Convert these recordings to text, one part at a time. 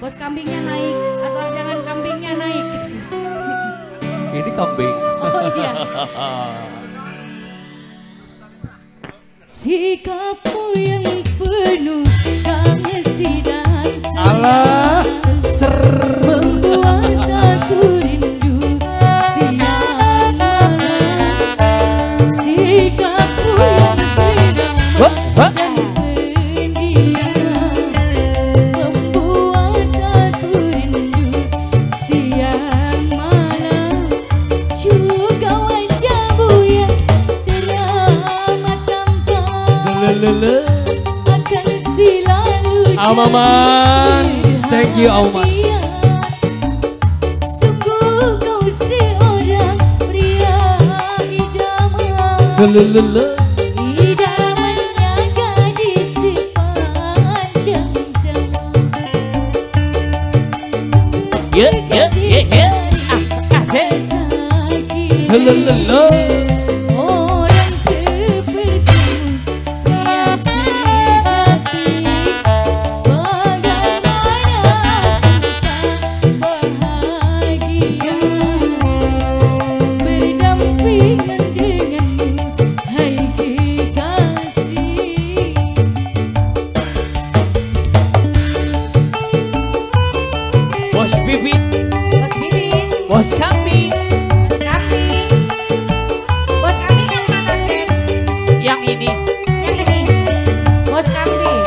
Bos kambingnya naik, asal jangan kambingnya naik. Ini kambing. Oh iya. Sikapmu yang penuh kasih dan sayang membuat aku rindu siang malam. Sikapmu yang penuh dan pendiam membuat aku rindu siang malam. Juga wajahmu yang teramat tampan akan selalu Amaman, thank you Auman. Sungguh kau seorang pria idaman. Idamannya gadis sepanjang zaman. Orang sepertimu pria sejati. Bagaimana aku tak bahagia berdampingan denganmu, hai kekasih. Bos Bibit, Bos Bibit, Bos Kambing, Bos Kambing. Bos Kambing yang mana, Ken? yang ini. Yang ini. Bos Kambing.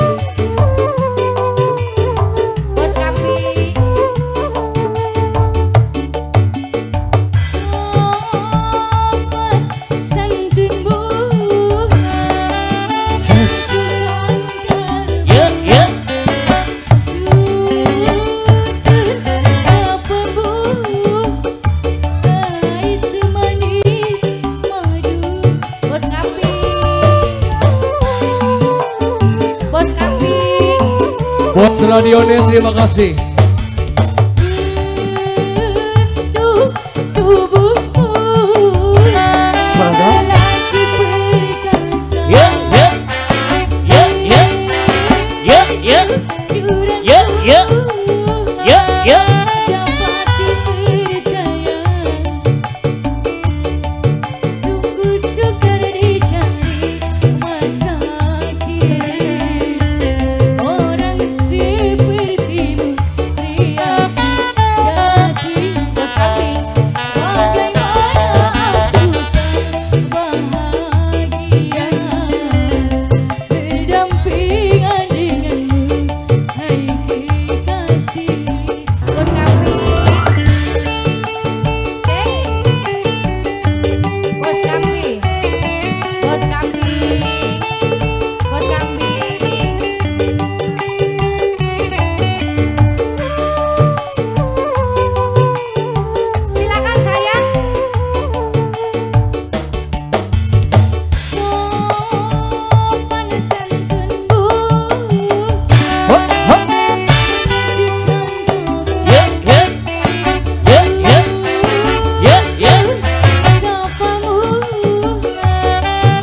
Bos Kambing. Sopan santun bunga. Bos Radionet, terima kasih. Untuk tubuhmu lelaki perkasa. Dapat dipercaya, sungguh sukar dicari masa kini. Orang sepertimu pria sejati. Bos Kambing, bagaimana aku tak bahagia berdampingan denganmu, hai kekasih. Bos Kambing, say. Bos Kambing, Bos Kambing, Bos Kambing. Silakan sayang. Sopan santun sapamu,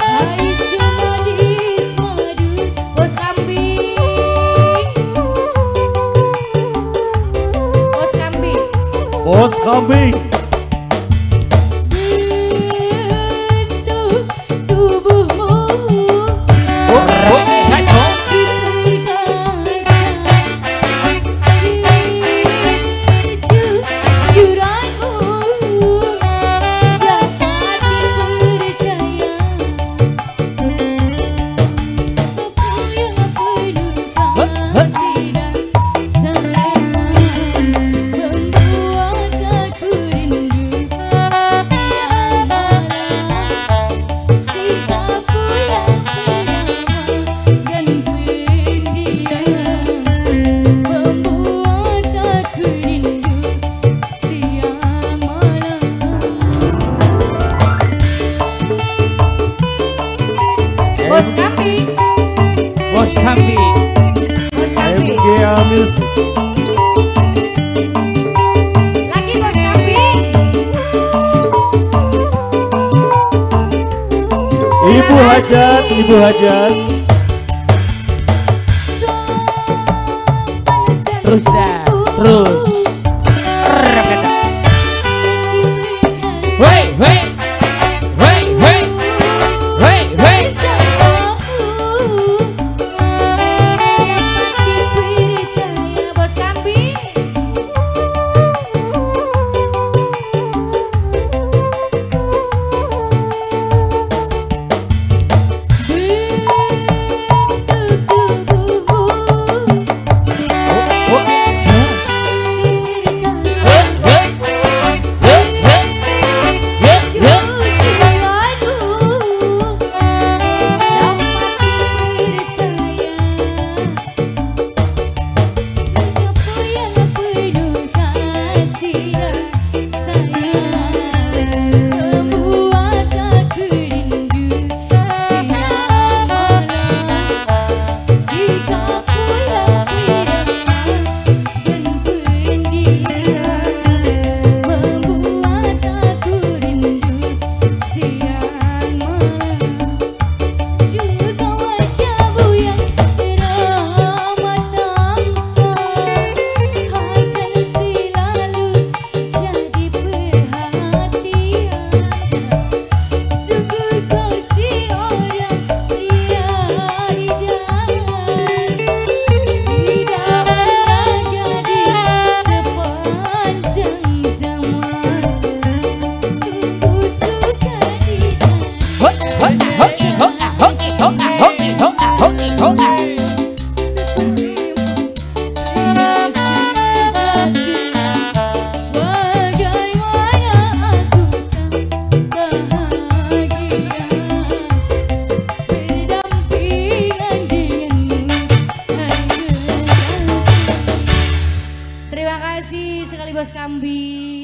hai semadis madu. Bos Kambing, Bos Kambing. Bos Kambing. Bentuk tubuhmu kejujuranmu dapat dipercaya. Aku yang penuh kasih dan sayang membuat aku rindu siang malam. Sikapmu yang ramah dan pendiam membuat aku rindu siang malam. Bos Kambing, Bos Kambing. Bos Kambing. MGA Music. Lagi Bos Kambing. Ibu Hajat, Ibu Hajat. Sopan Terus dah. santun Terima kasih sekali Bos Kambing.